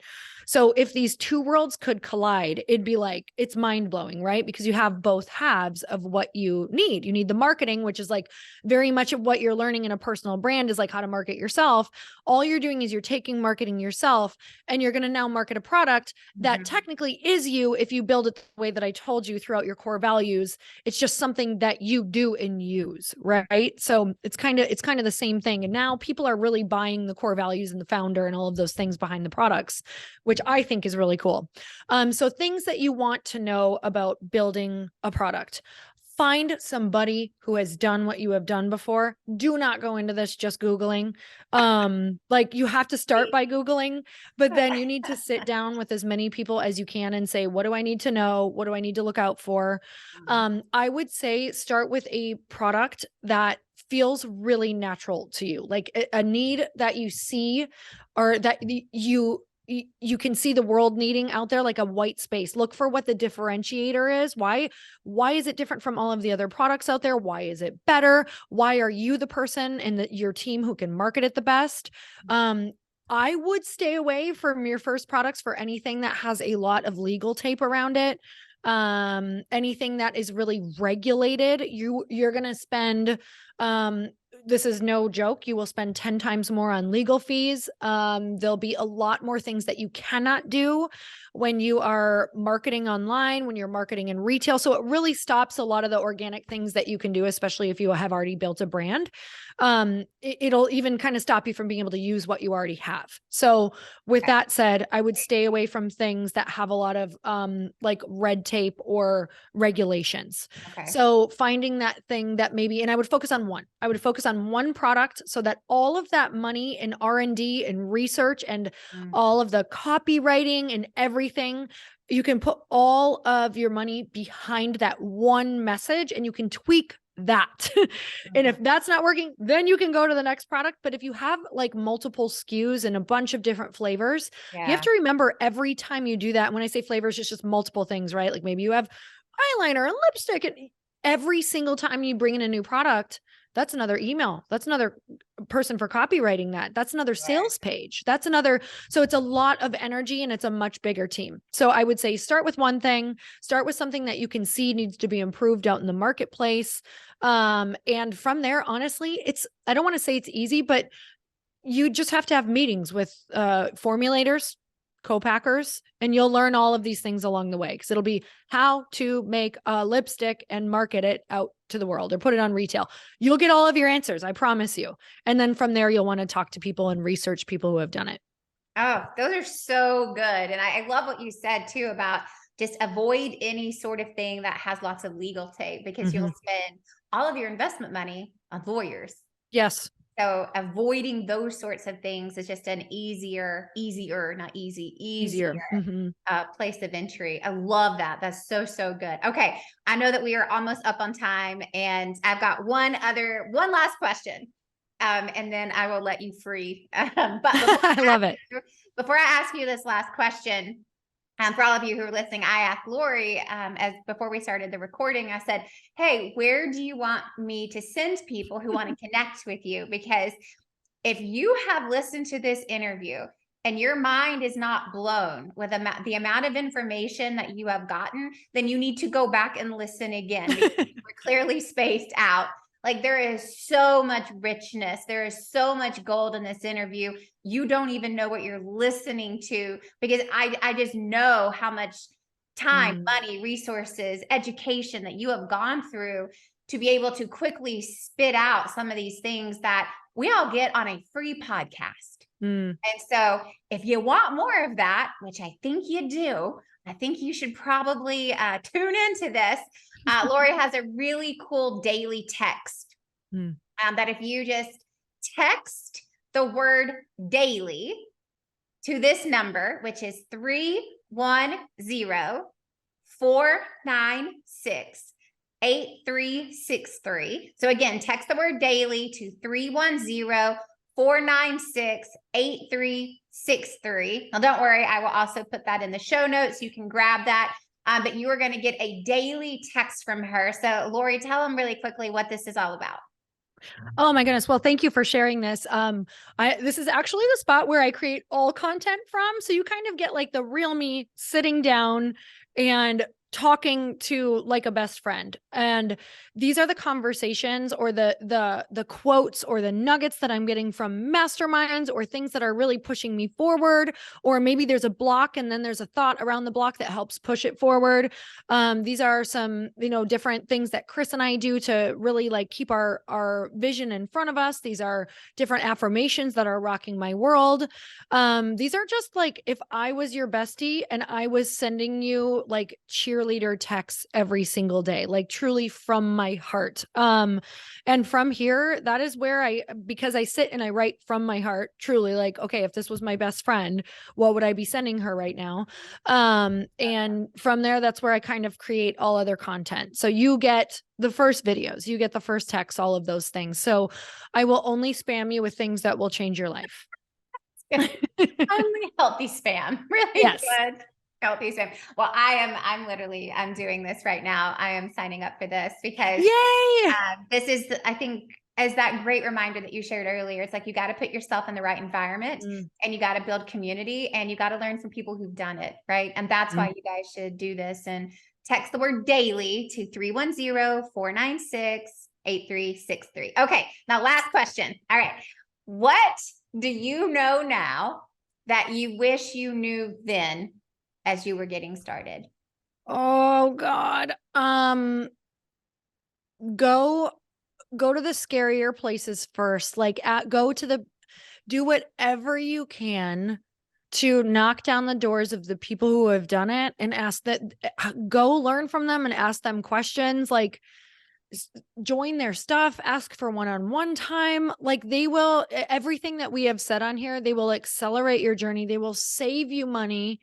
So if these two worlds could collide, it'd be like, it's mind blowing, right? Because you have both halves of what you need. You need the marketing, which is like very much of what you're learning in a personal brand is like how to market yourself. All you're doing is you're taking marketing yourself and you're going to now market a product that technically is you if you build it the way that I told you throughout your core values. It's just something that you do and use, right? So it's kind of the same thing. And now people are really buying the core values and the founder and all of those things behind the products, which I think is really cool. So things that you want to know about building a product. Find somebody who has done what you have done before. Do not go into this just Googling. Like you have to start by Googling, but then you need to sit down with as many people as you can and say, what do I need to know? What do I need to look out for? I would say start with a product that feels really natural to you, like a need that you see or that you can see the world needing out there, like a white space. Look for what the differentiator is. Why is it different from all of the other products out there? Why is it better? Why are you the person in your team who can market it the best? I would stay away from your first products for anything that has a lot of legal tape around it. Anything that is really regulated, you're going to spend, this is no joke. You will spend 10 times more on legal fees. There'll be a lot more things that you cannot do when you are marketing online, when you're marketing in retail. So it really stops a lot of the organic things that you can do, especially if you have already built a brand. It'll even kind of stop you from being able to use what you already have. So with that said, I would stay away from things that have a lot of like red tape or regulations. Okay. So finding that thing that maybe, and I would focus on one. I would focus on one product so that all of that money in R&D and research and all of the copywriting and everything, you can put all of your money behind that one message and you can tweak that. And if that's not working, then you can go to the next product. But if you have like multiple SKUs and a bunch of different flavors, you have to remember every time you do that. When I say flavors, it's just multiple things, right? Like maybe you have eyeliner and lipstick, and every single time you bring in a new product, that's another email. That's another person for copywriting that. That's another sales page. That's another. So it's a lot of energy and it's a much bigger team. So I would say start with one thing, start with something that you can see needs to be improved out in the marketplace. And from there, honestly, I don't want to say it's easy, but you just have to have meetings with formulators, co-packers, and you'll learn all of these things along the way, because it'll be how to make a lipstick and market it out to the world or put it on retail. You'll get all of your answers, I promise you. And then from there, you'll want to talk to people and research people who have done it. Oh, those are so good. And I love what you said too about just avoid any sort of thing that has lots of legal tape, because you'll spend all of your investment money on lawyers. Yes. So avoiding those sorts of things is just an easier place of entry. I love that. That's so good. Okay. I know that we are almost up on time, and I've got one last question. And then I will let you free. But I love it. Before I ask you this last question, for all of you who are listening, I asked Lori, before we started the recording, I said, hey, where do you want me to send people who want to connect with you? Because if you have listened to this interview and your mind is not blown with the amount of information that you have gotten, then you need to go back and listen again, because we're clearly spaced out. Like, there is so much richness. There is so much gold in this interview. You don't even know what you're listening to, because I just know how much time, money, resources, education that you have gone through to be able to quickly spit out some of these things that we all get on a free podcast. And so if you want more of that, which I think you do, I think you should probably tune into this. Lori has a really cool daily text that if you just text the word daily to this number, which is 310-496, 8363. So again, text the word daily to 310-496-8363. Now, don't worry, I will also put that in the show notes. You can grab that. But you are going to get a daily text from her. So Lori, tell them really quickly what this is all about. Oh my goodness. Well, thank you for sharing this. This is actually the spot where I create all content from. So you kind of get like the real me sitting down and talking to like a best friend. And these are the conversations or the quotes or the nuggets that I'm getting from masterminds or things that are really pushing me forward. Or maybe there's a block and then there's a thought around the block that helps push it forward. These are some, different things that Chris and I do to really like keep our vision in front of us. These are different affirmations that are rocking my world. These are just like, if I was your bestie and I was sending you like cheerleader texts every single day, like truly from my heart. And from here, that is where because I sit and I write from my heart, truly like, okay, if this was my best friend, what would I be sending her right now? And from there, that's where I kind of create all other content. So you get the first videos, you get the first texts, all of those things. So I will only spam you with things that will change your life. Only healthy spam. Really Yes. good. Healthy spam. Well, I'm doing this right now. I am signing up for this because yay! This is, I think, as that great reminder that you shared earlier, it's like, you got to put yourself in the right environment and you got to build community and you got to learn from people who've done it. Right. And that's why you guys should do this, and text the word daily to 310-496-8363. Okay. Now, last question. All right. What do you know now that you wish you knew then as you were getting started? Oh God. Go to the scarier places first. Like do whatever you can to knock down the doors of the people who have done it and go learn from them and ask them questions. Like, join their stuff, ask for one-on-one time. Like, everything that we have said on here, they will accelerate your journey. They will save you money.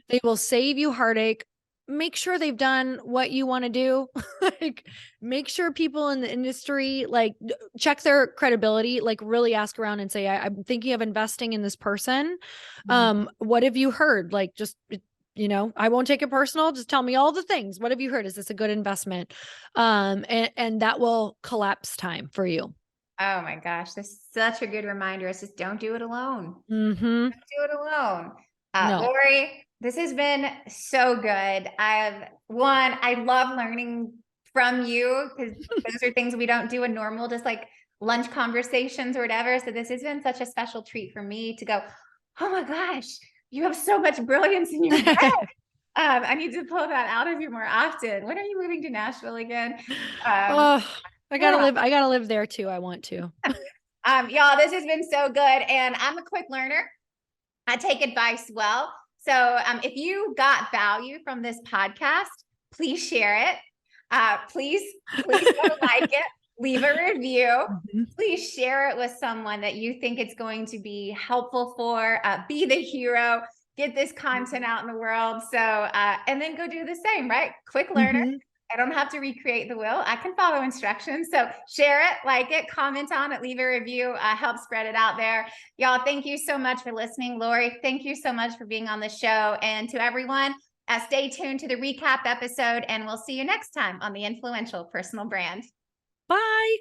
They will save you heartache. Make sure they've done what you want to do. Like, make sure people in the industry, like, check their credibility, like really ask around and say, I'm thinking of investing in this person. What have you heard? Like, just, I won't take it personal. Just tell me all the things. What have you heard? Is this a good investment? And that will collapse time for you. Oh my gosh, this is such a good reminder. It's just, don't do it alone. Mm-hmm. Don't do it alone. No. Lori, this has been so good. I love learning from you because those are things we don't do in normal, just like lunch conversations or whatever. So this has been such a special treat for me to go, oh my gosh, you have so much brilliance in your head. I need to pull that out of you more often. When are you moving to Nashville again? I gotta live there too. I want to. Y'all, this has been so good. And I'm a quick learner. I take advice well. So if you got value from this podcast, please share it. Please go like it. Leave a review. Please share it with someone that you think it's going to be helpful for. Be the hero. Get this content out in the world. So, and then go do the same, right? Quick learner. I don't have to recreate the wheel. I can follow instructions. So share it, like it, comment on it, leave a review, help spread it out there. Y'all, thank you so much for listening. Lori, thank you so much for being on the show. And to everyone, stay tuned to the recap episode, and we'll see you next time on The Influential Personal Brand. Bye.